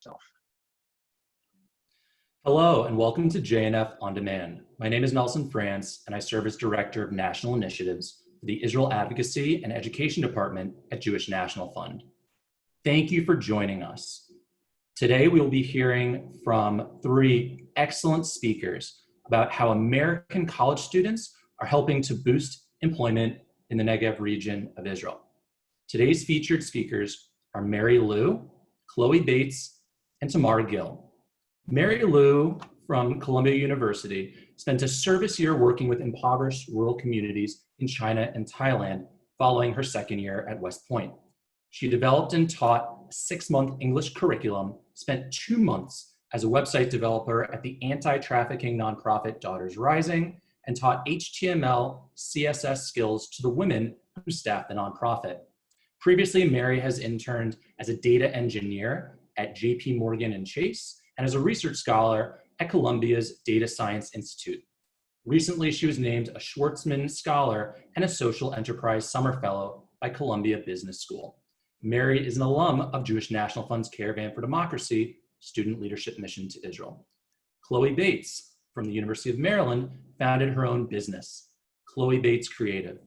yourself. Hello, and welcome to JNF On Demand. My name is Nelson France, and I serve as Director of National Initiatives for the Israel Advocacy and Education Department at Jewish National Fund. Thank you for joining us. Today, we will be hearing from three excellent speakers about how American college students are helping to boost employment in the Negev region of Israel. Today's featured speakers are Mary Liu, Chloe Bates, and Tamar Gil. Mary Liu from Columbia University spent a service year working with impoverished rural communities in China and Thailand following her second year at West Point. She developed and taught a 6-month English curriculum, spent 2 months as a website developer at the anti-trafficking nonprofit Daughters Rising, and taught HTML, CSS skills to the women who staff the nonprofit. Previously, Mary has interned as a data engineer at JP Morgan and Chase, and as a research scholar at Columbia's Data Science Institute. Recently, she was named a Schwartzman Scholar and a Social Enterprise Summer Fellow by Columbia Business School. Mary is an alum of Jewish National Fund's Caravan for Democracy, Student Leadership Mission to Israel. Chloe Bates from the University of Maryland founded her own business, Chloe Bates Creative,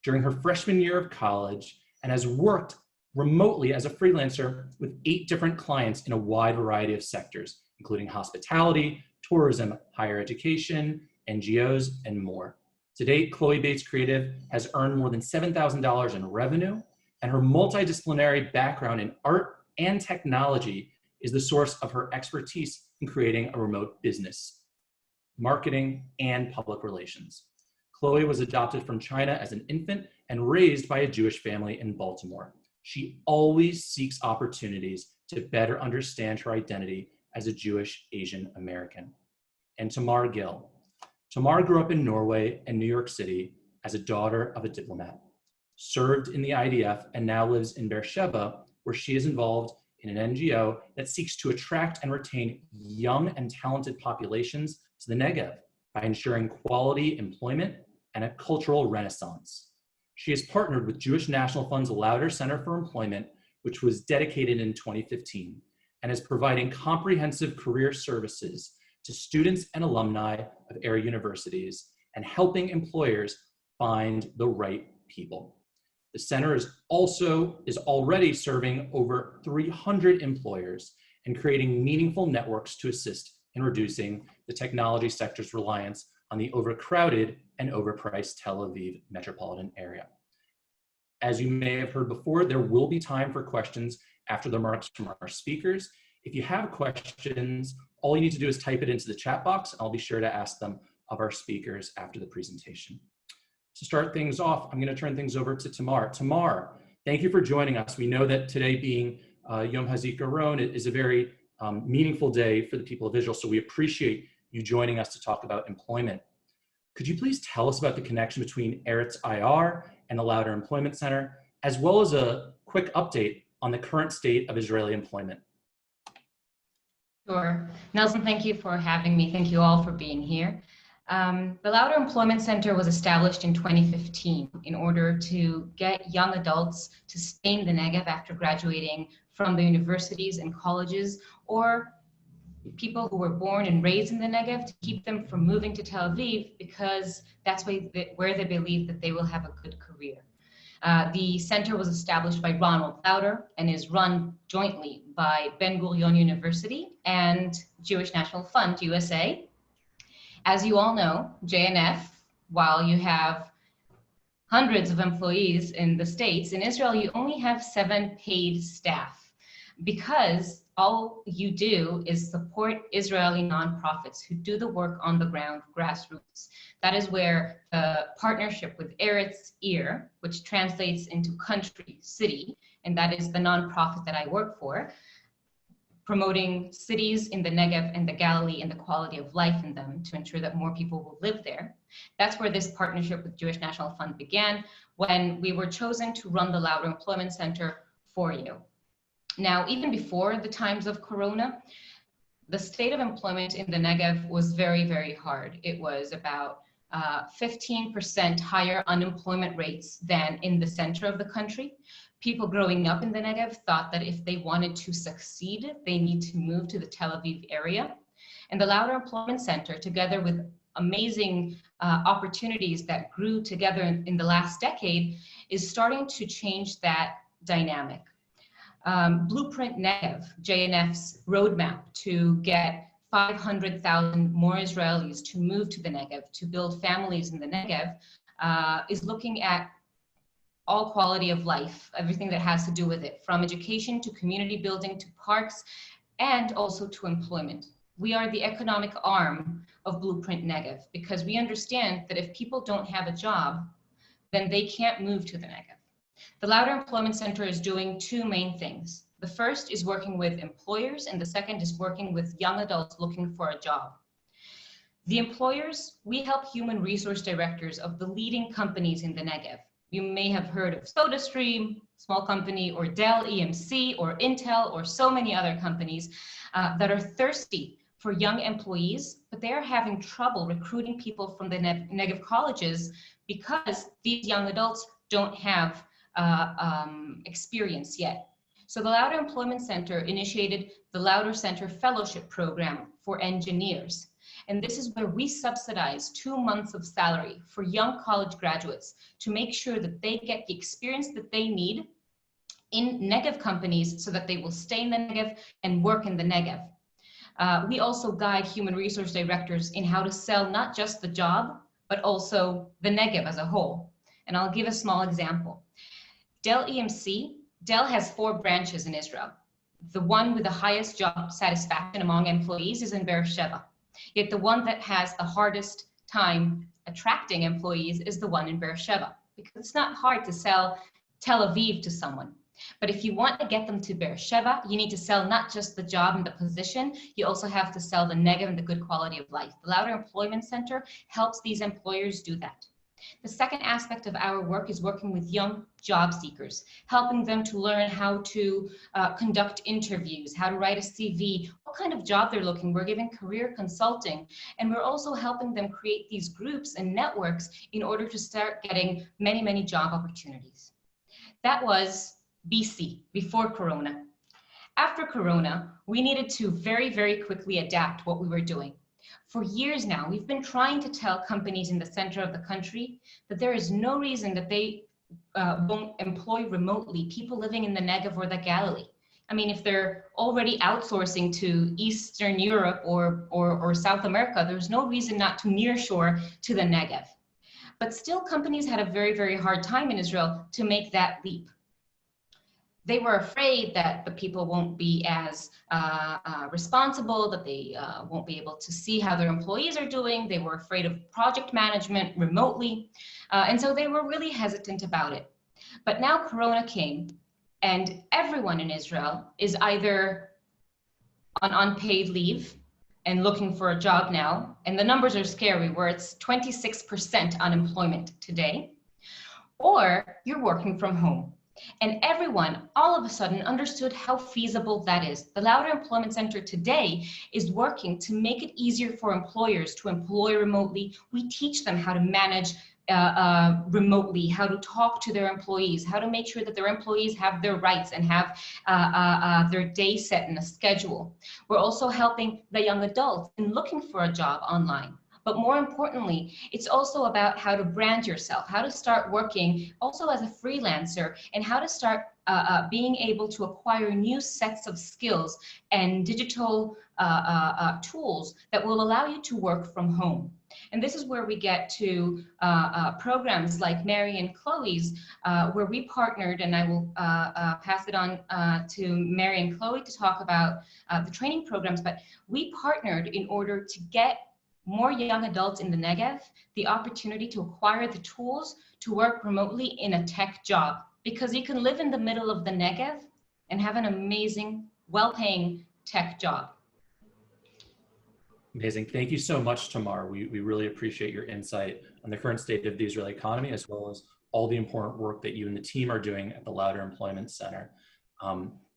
during her freshman year of college, and has worked remotely as a freelancer with 8 different clients in a wide variety of sectors, including hospitality, tourism, higher education, NGOs, and more. To date, Chloe Bates Creative has earned more than $7,000 in revenue, and her multidisciplinary background in art and technology is the source of her expertise in creating a remote business, marketing, and public relations. Chloe was adopted from China as an infant and raised by a Jewish family in Baltimore. She always seeks opportunities to better understand her identity as a Jewish Asian American. And Tamar Gil. Tamar grew up in Norway and New York City as a daughter of a diplomat, served in the IDF, and now lives in Beersheba, where she is involved in an NGO that seeks to attract and retain young and talented populations to the Negev by ensuring quality employment and a cultural renaissance. She has partnered with Jewish National Fund's Lauder Center for Employment, which was dedicated in 2015, and is providing comprehensive career services to students and alumni of area universities and helping employers find the right people. The center is already serving over 300 employers and creating meaningful networks to assist in reducing the technology sector's reliance on the overcrowded and overpriced Tel Aviv metropolitan area. As you may have heard before, there will be time for questions after the remarks from our speakers. If you have questions, all you need to do is type it into the chat box, and I'll be sure to ask them of our speakers after the presentation. To start things off, I'm going to turn things over to Tamar. Tamar, thank you for joining us. We know that today being Yom HaZikaron is a very meaningful day for the people of Israel, so we appreciate you joining us to talk about employment. Could you please tell us about the connection between Eretz IR and the Lauder Employment Center, as well as a quick update on the current state of Israeli employment? Sure. Nelson, thank you for having me. Thank you all for being here. The Lauder Employment Center was established in 2015 in order to get young adults to stay in the Negev after graduating from the universities and colleges, or people who were born and raised in the Negev, to keep them from moving to Tel Aviv, because that's where they believe that they will have a good career. The center was established by Ronald Lauder and is run jointly by Ben-Gurion University and Jewish National Fund, USA. As you all know, JNF, while you have hundreds of employees in the States, in Israel, you only have 7 paid staff, because all you do is support Israeli nonprofits who do the work on the ground, grassroots. That is where the partnership with Eretz IR, which translates into country, city, and that is the nonprofit that I work for, promoting cities in the Negev and the Galilee and the quality of life in them to ensure that more people will live there. That's where this partnership with Jewish National Fund began, when we were chosen to run the Lauder Employment Center for you. Now, even before the times of Corona, the state of employment in the Negev was very, very hard. It was about 15% higher unemployment rates than in the center of the country. People growing up in the Negev thought that if they wanted to succeed, they need to move to the Tel Aviv area. And the Lauder Employment Center, together with amazing opportunities that grew together in the last decade, is starting to change that dynamic. Blueprint Negev, JNF's roadmap to get 500,000 more Israelis to move to the Negev, to build families in the Negev, is looking at all quality of life, everything that has to do with it, from education to community building to parks, and also to employment. We are the economic arm of Blueprint Negev because we understand that if people don't have a job, then they can't move to the Negev. The Lauder Employment Center is doing two main things. The first is working with employers, and the second is working with young adults looking for a job. The employers, we help human resource directors of the leading companies in the Negev. You may have heard of SodaStream, small company, or Dell EMC, or Intel, or so many other companies that are thirsty for young employees, but they are having trouble recruiting people from the Negev colleges because these young adults don't have experience yet. So the Lauder Employment Center initiated the Lauder Center Fellowship Program for engineers. And this is where we subsidize 2 months of salary for young college graduates to make sure that they get the experience that they need in Negev companies so that they will stay in the Negev and work in the Negev. We also guide human resource directors in how to sell not just the job, but also the Negev as a whole. And I'll give a small example. Dell EMC, Dell has 4 branches in Israel. The one with the highest job satisfaction among employees is in Beersheba. Yet the one that has the hardest time attracting employees is the one in Beersheba, because it's not hard to sell Tel Aviv to someone. But if you want to get them to Beersheba, you need to sell not just the job and the position, you also have to sell the Negev and the good quality of life. The Lauder Employment Center helps these employers do that. The second aspect of our work is working with young job seekers, helping them to learn how to conduct interviews, how to write a CV, what kind of job they're looking. We're giving career consulting, and we're also helping them create these groups and networks in order to start getting many, many job opportunities. That was BC, before Corona. After Corona, we needed to very, very quickly adapt what we were doing. For years now, we've been trying to tell companies in the center of the country that there is no reason that they won't employ remotely people living in the Negev or the Galilee. I mean, if they're already outsourcing to Eastern Europe or South America, there's no reason not to nearshore to the Negev. But still, companies had a very, very hard time in Israel to make that leap. They were afraid that the people won't be as responsible, that they won't be able to see how their employees are doing. They were afraid of project management remotely. And so they were really hesitant about it. But now Corona came, and everyone in Israel is either on unpaid leave and looking for a job now. And the numbers are scary, where it's 26% unemployment today, or you're working from home. And everyone all of a sudden understood how feasible that is. The Lauder Employment Center today is working to make it easier for employers to employ remotely. We teach them how to manage remotely, how to talk to their employees, how to make sure that their employees have their rights and have their day set in a schedule. We're also helping the young adults in looking for a job online. But more importantly, it's also about how to brand yourself, how to start working also as a freelancer, and how to start being able to acquire new sets of skills and digital tools that will allow you to work from home. And this is where we get to programs like Mary and Chloe's, where we partnered, and I will pass it on to Mary and Chloe to talk about the training programs, but we partnered in order to get more young adults in the Negev the opportunity to acquire the tools to work remotely in a tech job, because you can live in the middle of the Negev and have an amazing, well-paying tech job. Amazing. Thank you so much, Tamar. We really appreciate your insight on the current state of the Israeli economy, as well as all the important work that you and the team are doing at the Lauder Employment Center.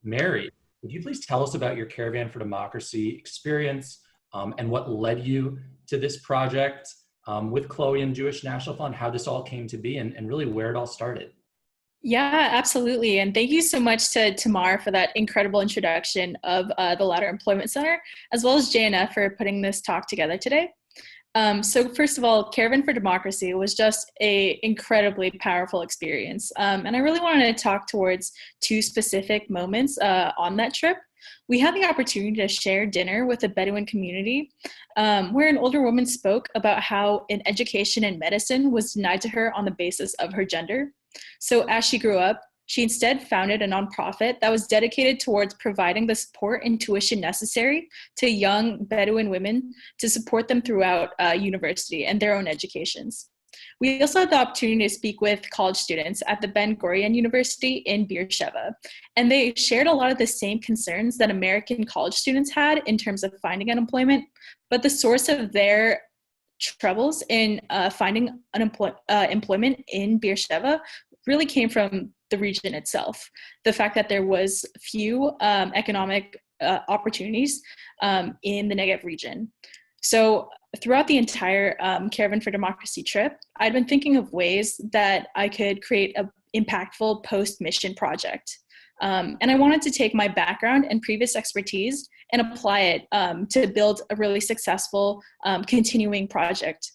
Mary, would you please tell us about your Caravan for Democracy experience and what led you to this project with Chloe and Jewish National Fund, how this all came to be, and really where it all started? Yeah, absolutely. And thank you so much to Tamar for that incredible introduction of the Lauder Employment Center, as well as JNF for putting this talk together today. So first of all, Caravan for Democracy was just a incredibly powerful experience. And I really wanted to talk towards two specific moments on that trip. We had the opportunity to share dinner with a Bedouin community where an older woman spoke about how an education in medicine was denied to her on the basis of her gender. So as she grew up, she instead founded a nonprofit that was dedicated towards providing the support and tuition necessary to young Bedouin women to support them throughout university and their own educations. We also had the opportunity to speak with college students at the Ben Gurion University in Beersheba, and they shared a lot of the same concerns that American college students had in terms of finding unemployment, but the source of their troubles in finding employment in Beersheba really came from the region itself. The fact that there was few economic opportunities in the Negev region. So throughout the entire Caravan for Democracy trip, I'd been thinking of ways that I could create an impactful post-mission project. And I wanted to take my background and previous expertise and apply it to build a really successful continuing project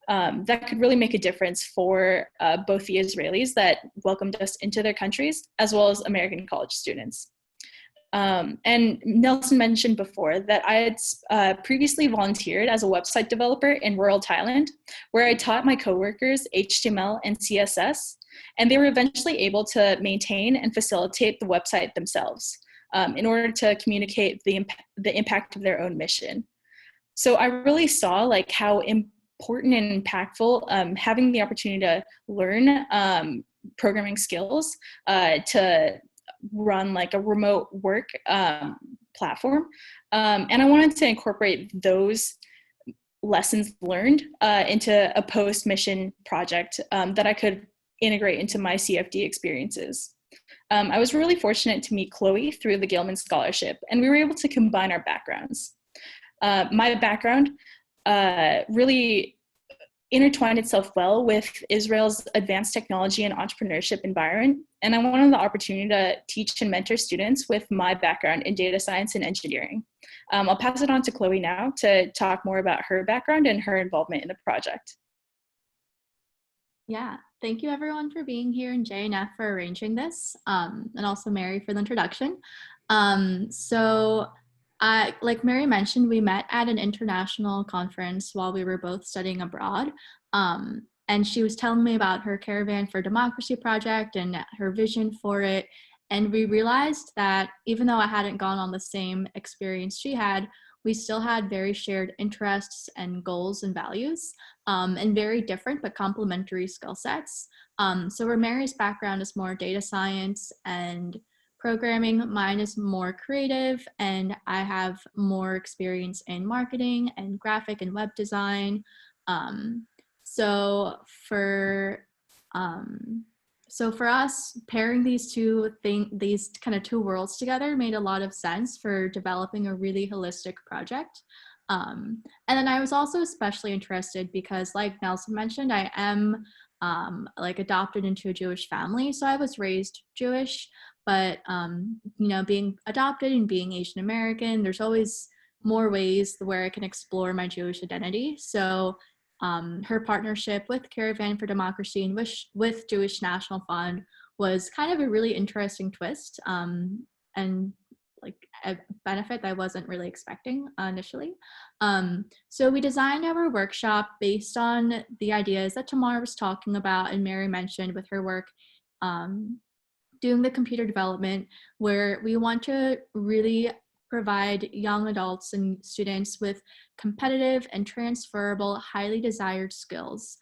that could really make a difference for both the Israelis that welcomed us into their countries, as well as American college students. And Nelson mentioned before that I had previously volunteered as a website developer in rural Thailand, where I taught my coworkers HTML and CSS, and they were eventually able to maintain and facilitate the website themselves in order to communicate the impact of their own mission. So I really saw like how important and impactful having the opportunity to learn programming skills to run like a remote work platform. And I wanted to incorporate those lessons learned into a post-mission project that I could integrate into my CFD experiences. I was really fortunate to meet Chloe through the Gilman Scholarship, and we were able to combine our backgrounds. My background really intertwined itself well with Israel's advanced technology and entrepreneurship environment, and I wanted the opportunity to teach and mentor students with my background in data science and engineering. I'll pass it on to Chloe now to talk more about her background and her involvement in the project. Yeah, thank you everyone for being here and JNF for arranging this, and also Mary for the introduction. Like Mary mentioned, we met at an international conference while we were both studying abroad. And she was telling me about her Caravan for Democracy project and her vision for it. And we realized that even though I hadn't gone on the same experience she had, we still had very shared interests and goals and values, and very different but complementary skill sets. So where Mary's background is more data science and programming, mine is more creative, and I have more experience in marketing and graphic and web design. So for us, pairing these kind of two worlds together made a lot of sense for developing a really holistic project. And then I was also especially interested because, like Nelson mentioned, I am like adopted into a Jewish family. So I was raised Jewish, but you know, being adopted and being Asian American, there's always more ways where I can explore my Jewish identity. So her partnership with Caravan for Democracy and with Jewish National Fund was kind of a really interesting twist, and like a benefit that I wasn't really expecting initially. So we designed our workshop based on the ideas that Tamar was talking about and Mary mentioned with her work doing the computer development, where we want to really provide young adults and students with competitive and transferable, highly desired skills.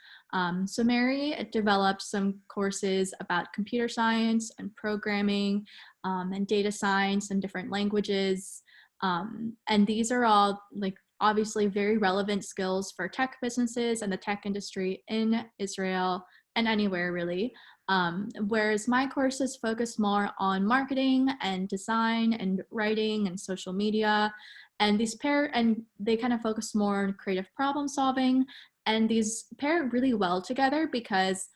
So Mary developed some courses about computer science and programming and data science and different languages. And these are all like obviously very relevant skills for tech businesses and the tech industry in Israel and anywhere really. Whereas my courses focus more on marketing and design and writing and social media, and they kind of focus more on creative problem solving, and these pair really well together because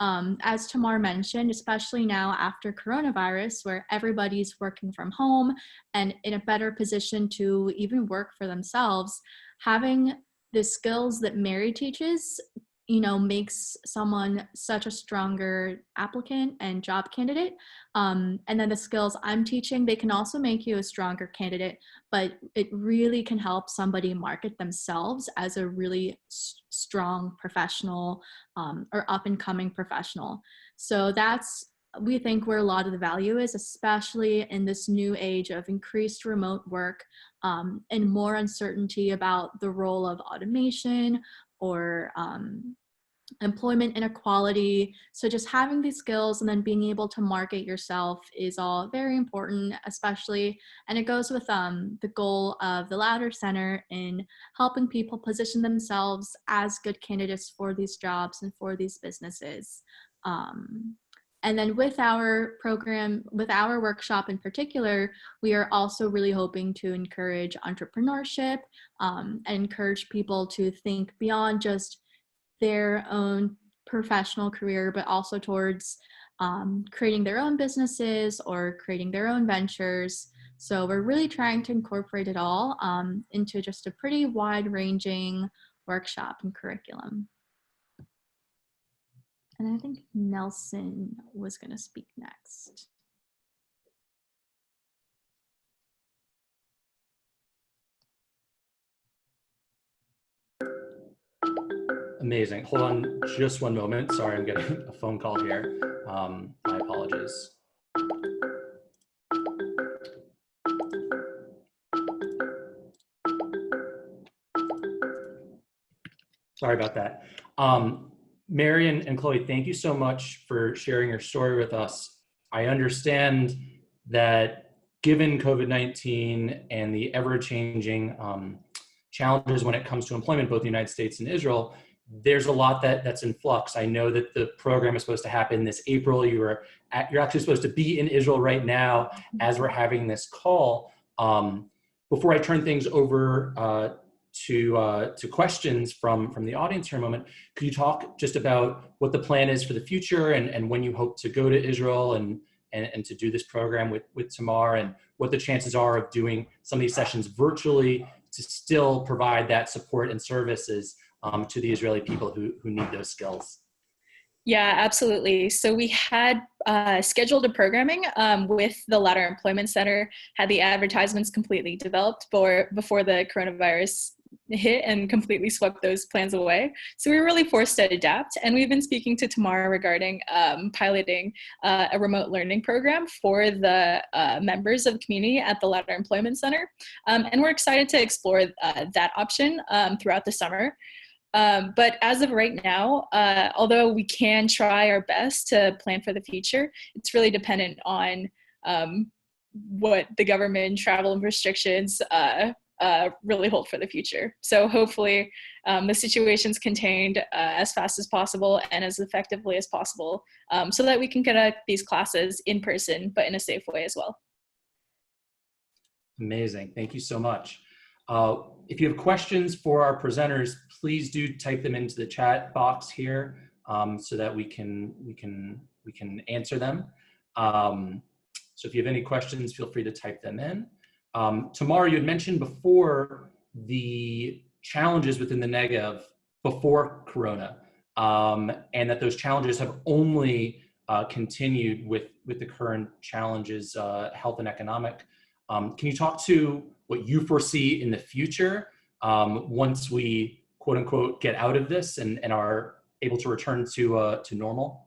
As Tamar mentioned, especially now after coronavirus, where everybody's working from home and in a better position to even work for themselves, having the skills that Mary teaches, makes someone such a stronger applicant and job candidate. And then the skills I'm teaching, they can also make you a stronger candidate, but it really can help somebody market themselves as a really strong professional or up and coming professional. So that's, we think, where a lot of the value is, especially in this new age of increased remote work and more uncertainty about the role of automation or employment inequality. So just having these skills and then being able to market yourself is all very important, especially, and it goes with the goal of the Lauder Center in helping people position themselves as good candidates for these jobs and for these businesses. And then with our program, with our workshop in particular, we are also really hoping to encourage entrepreneurship and encourage people to think beyond just their own professional career, but also towards creating their own businesses or creating their own ventures. So we're really trying to incorporate it all into just a pretty wide-ranging workshop and curriculum. And I think Nelson was going to speak next. Amazing. Hold on just one moment. Sorry, I'm getting a phone call here. My apologies. Sorry about that. Mary and Chloe, thank you so much for sharing your story with us. I understand that given COVID-19 and the ever-changing challenges when it comes to employment, both in the United States and Israel, there's a lot that's in flux. I know that the program is supposed to happen this April. You're actually supposed to be in Israel right now as we're having this call. Before I turn things over to questions from the audience for a moment, could you talk just about what the plan is for the future and when you hope to go to Israel and to do this program with Tamar, and what the chances are of doing some of these sessions virtually to still provide that support and services to the Israeli people who need those skills? Yeah, absolutely. So we had scheduled a programming with the Lauder Employment Center, had the advertisements completely developed before the coronavirus hit and completely swept those plans away. So we were really forced to adapt. And we've been speaking to Tamar regarding piloting a remote learning program for the members of the community at the Lauder Employment Center. And we're excited to explore that option throughout the summer. But as of right now, although we can try our best to plan for the future, it's really dependent on what the government travel restrictions really hold for the future. So hopefully the situation's contained as fast as possible and as effectively as possible so that we can conduct these classes in person, but in a safe way as well. Amazing. Thank you so much. If you have questions for our presenters, please do type them into the chat box here so that we can answer them. So if you have any questions, feel free to type them in. Tamar, you had mentioned before the challenges within the Negev before Corona, and that those challenges have only continued with the current challenges, health and economic. Can you talk to what you foresee in the future once we, quote unquote, get out of this and are able to return to normal?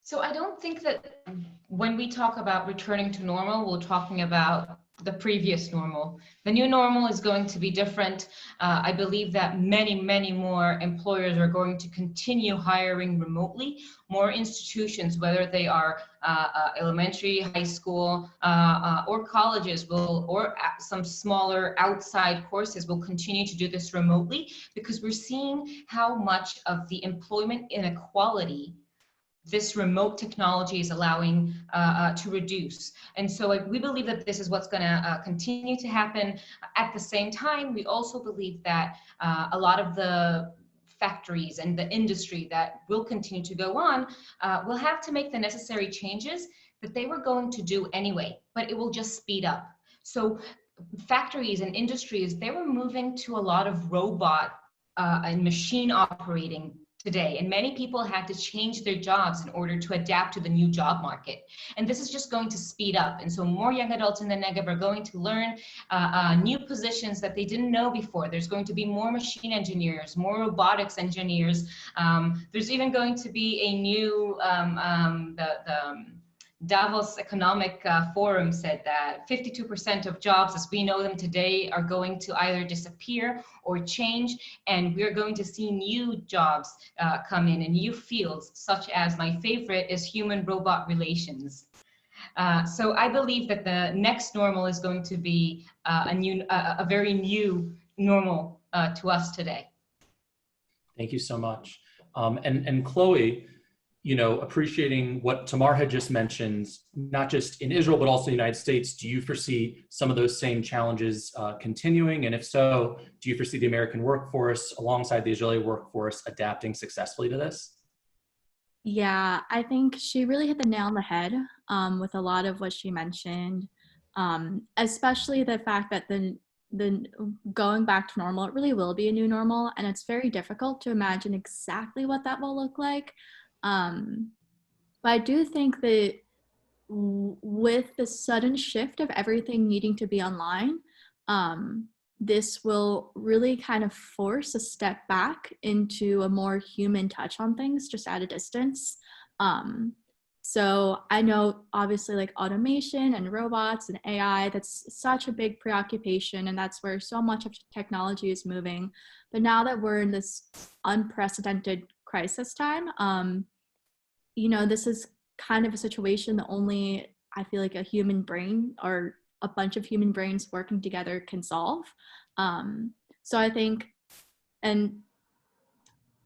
So I don't think that when we talk about returning to normal, we're talking about the previous normal. The new normal is going to be different. I believe that many, many more employers are going to continue hiring remotely. More institutions, whether they are elementary, high school, or colleges or some smaller outside courses will continue to do this remotely, because we're seeing how much of the employment inequality this remote technology is allowing to reduce. And so we believe that this is what's going to continue to happen. At the same time, we also believe that a lot of the factories and the industry that will continue to go on will have to make the necessary changes that they were going to do anyway, but it will just speed up. So factories and industries, they were moving to a lot of robot and machine operating today, and many people had to change their jobs in order to adapt to the new job market. And this is just going to speed up. And so more young adults in the Negev are going to learn new positions that they didn't know before. There's going to be more machine engineers, more robotics engineers. There's even going to be a new, Davos Economic Forum said that 52% of jobs as we know them today are going to either disappear or change, and we're going to see new jobs come in new fields, such as my favorite is human-robot relations. So I believe that the next normal is going to be a very new normal to us today. Thank you so much. And Chloe, you know, appreciating what Tamar had just mentioned, not just in Israel, but also the United States, do you foresee some of those same challenges continuing? And if so, do you foresee the American workforce alongside the Israeli workforce adapting successfully to this? Yeah, I think she really hit the nail on the head with a lot of what she mentioned, especially the fact that the going back to normal, it really will be a new normal, and it's very difficult to imagine exactly what that will look like. But I do think that with the sudden shift of everything needing to be online, this will really kind of force a step back into a more human touch on things, just at a distance. So I know obviously like automation and robots and AI, that's such a big preoccupation, and that's where so much of technology is moving. But now that we're in this unprecedented crisis time, you know, this is kind of a situation that only I feel like a human brain or a bunch of human brains working together can solve. So I think, and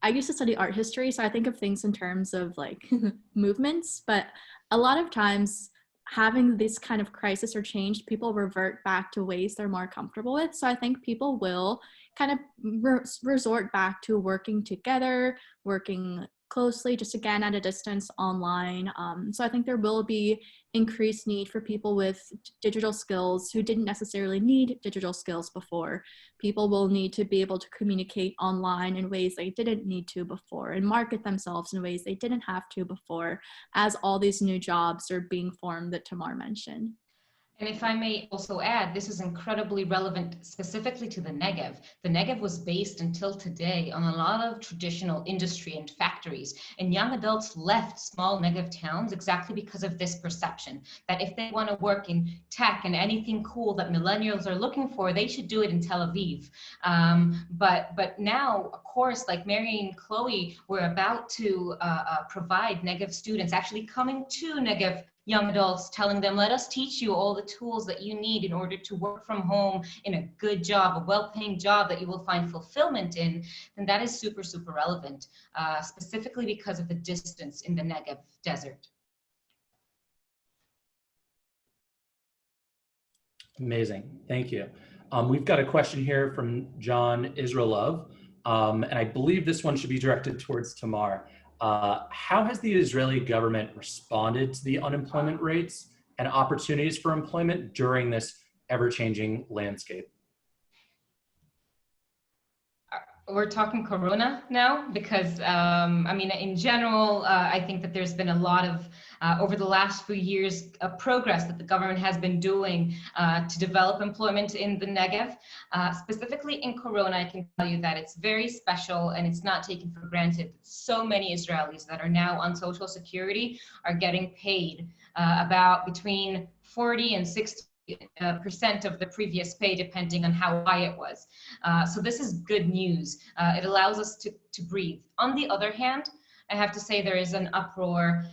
I used to study art history, so I think of things in terms of like movements, but a lot of times having this kind of crisis or change, people revert back to ways they're more comfortable with. So I think people will kind of resort back to working together, working closely, just again at a distance online. So I think there will be increased need for people with digital skills who didn't necessarily need digital skills before. People will need to be able to communicate online in ways they didn't need to before, and market themselves in ways they didn't have to before, as all these new jobs are being formed that Tamar mentioned. And if I may also add, this is incredibly relevant specifically to the Negev. The Negev was based until today on a lot of traditional industry and factories, and young adults left small Negev towns exactly because of this perception that if they want to work in tech and anything cool that millennials are looking for, they should do it in Tel Aviv. But now, of course, like Mary and Chloe, we're about to provide Negev students actually coming to Negev young adults, telling them, let us teach you all the tools that you need in order to work from home in a good job, a well-paying job that you will find fulfillment in, then that is super, super relevant, specifically because of the distance in the Negev desert. Amazing, thank you. We've got a question here from John Israelov, and I believe this one should be directed towards Tamar. How has the Israeli government responded to the unemployment rates and opportunities for employment during this ever-changing landscape? We're talking Corona now, because I mean, in general, I think that there's been a lot of, over the last few years, progress that the government has been doing to develop employment in the Negev. Specifically in Corona, I can tell you that it's very special and it's not taken for granted. So many Israelis that are now on Social Security are getting paid about between 40 and 60% of the previous pay, depending on how high it was. So this is good news. It allows us to breathe. On the other hand, I have to say there is an uproar,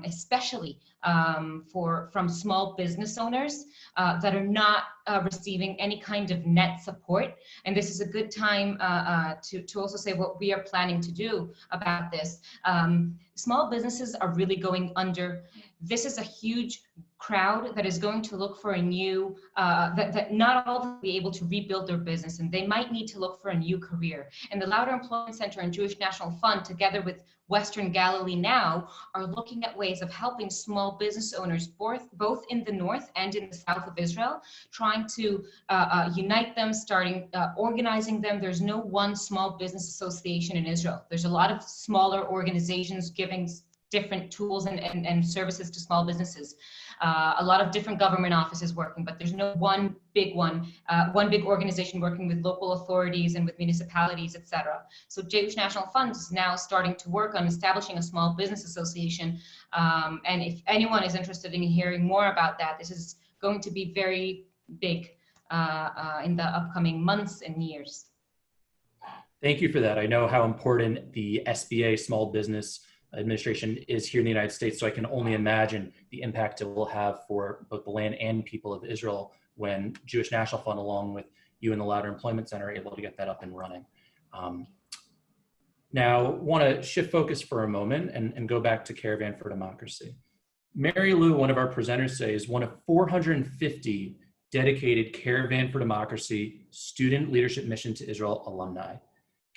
especially from small business owners that are not receiving any kind of net support. And this is a good time to also say what we are planning to do about this. Small businesses are really going under. this is a huge crowd that is going to look for a new, that not all will be able to rebuild their business, and they might need to look for a new career. And the Lauder Employment Center and Jewish National Fund, together with Western Galilee Now, are looking at ways of helping small business owners, both in the north and in the south of Israel, trying to unite them, organizing them. There's no one small business association in Israel. There's a lot of smaller organizations giving different tools and services to small businesses. A lot of different government offices working, but there's no one big organization working with local authorities and with municipalities, etc. So Jewish National Fund is now starting to work on establishing a small business association. And if anyone is interested in hearing more about that, this is going to be very big in the upcoming months and years. Thank you for that. I know how important the SBA, Small Business Administration, is here in the United States, so I can only imagine the impact it will have for both the land and people of Israel when Jewish National Fund, along with you and the Lauder Employment Center, are able to get that up and running. Now, want to shift focus for a moment and go back to Caravan for Democracy. Mary Liu, one of our presenters today, is one of 450 dedicated Caravan for Democracy student leadership mission to Israel alumni.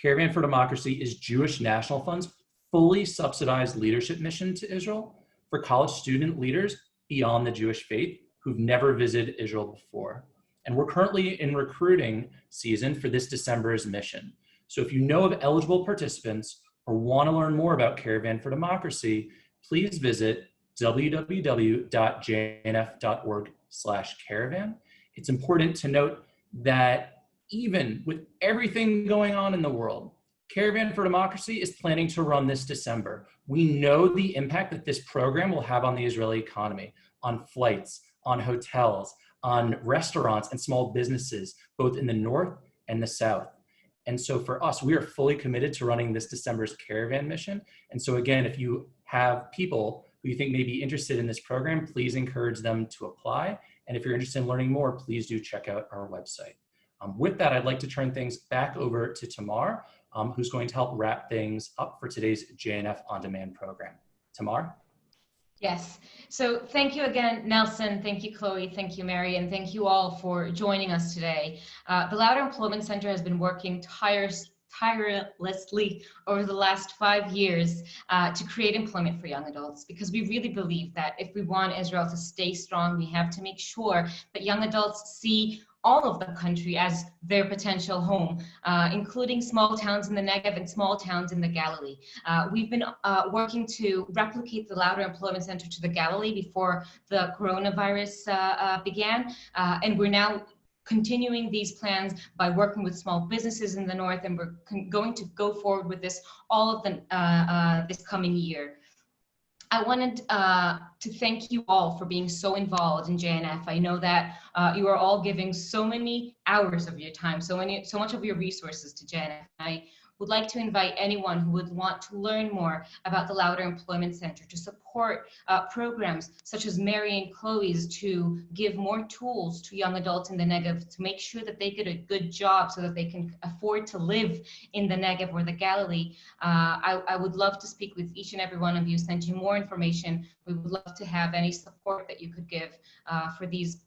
Caravan for Democracy is Jewish National Fund's fully subsidized leadership mission to Israel for college student leaders beyond the Jewish faith who've never visited Israel before. And we're currently in recruiting season for this December's mission. So if you know of eligible participants or want to learn more about Caravan for Democracy, please visit www.jnf.org/caravan. It's important to note that even with everything going on in the world, Caravan for Democracy is planning to run this December. We know the impact that this program will have on the Israeli economy, on flights, on hotels, on restaurants and small businesses, both in the north and the south. And so for us, we are fully committed to running this December's Caravan mission. And so again, if you have people who you think may be interested in this program, please encourage them to apply. And if you're interested in learning more, please do check out our website. With that, I'd like to turn things back over to Tamar, who's going to help wrap things up for today's JNF On Demand program. Tamar? Yes. So thank you again, Nelson. Thank you, Chloe. Thank you, Mary. And thank you all for joining us today. The Lauder Employment Center has been working tirelessly over the last 5 years to create employment for young adults, because we really believe that if we want Israel to stay strong, we have to make sure that young adults see all of the country as their potential home, including small towns in the Negev and small towns in the Galilee. We've been working to replicate the Lauder Employment Center to the Galilee before the coronavirus began, and we're now continuing these plans by working with small businesses in the north, and we're going to go forward with this all of the this coming year. I wanted to thank you all for being so involved in JNF. I know that you are all giving so many hours of your time, so much of your resources to JNF. I would like to invite anyone who would want to learn more about the Lauder Employment Center, to support programs such as Mary and Chloe's, to give more tools to young adults in the Negev, to make sure that they get a good job so that they can afford to live in the Negev or the Galilee. I would love to speak with each and every one of you, send you more information. We would love to have any support that you could give for these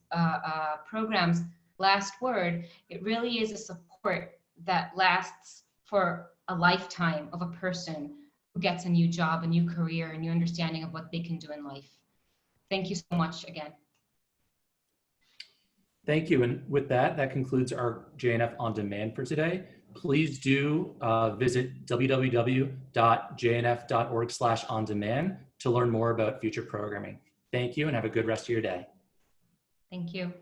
programs. Last word, it really is a support that lasts for a lifetime of a person who gets a new job, a new career, a new understanding of what they can do in life. Thank you so much again. Thank you. And with that, that concludes our JNF On Demand for today. Please do visit www.jnf.org/ondemand to learn more about future programming. Thank you and have a good rest of your day. Thank you.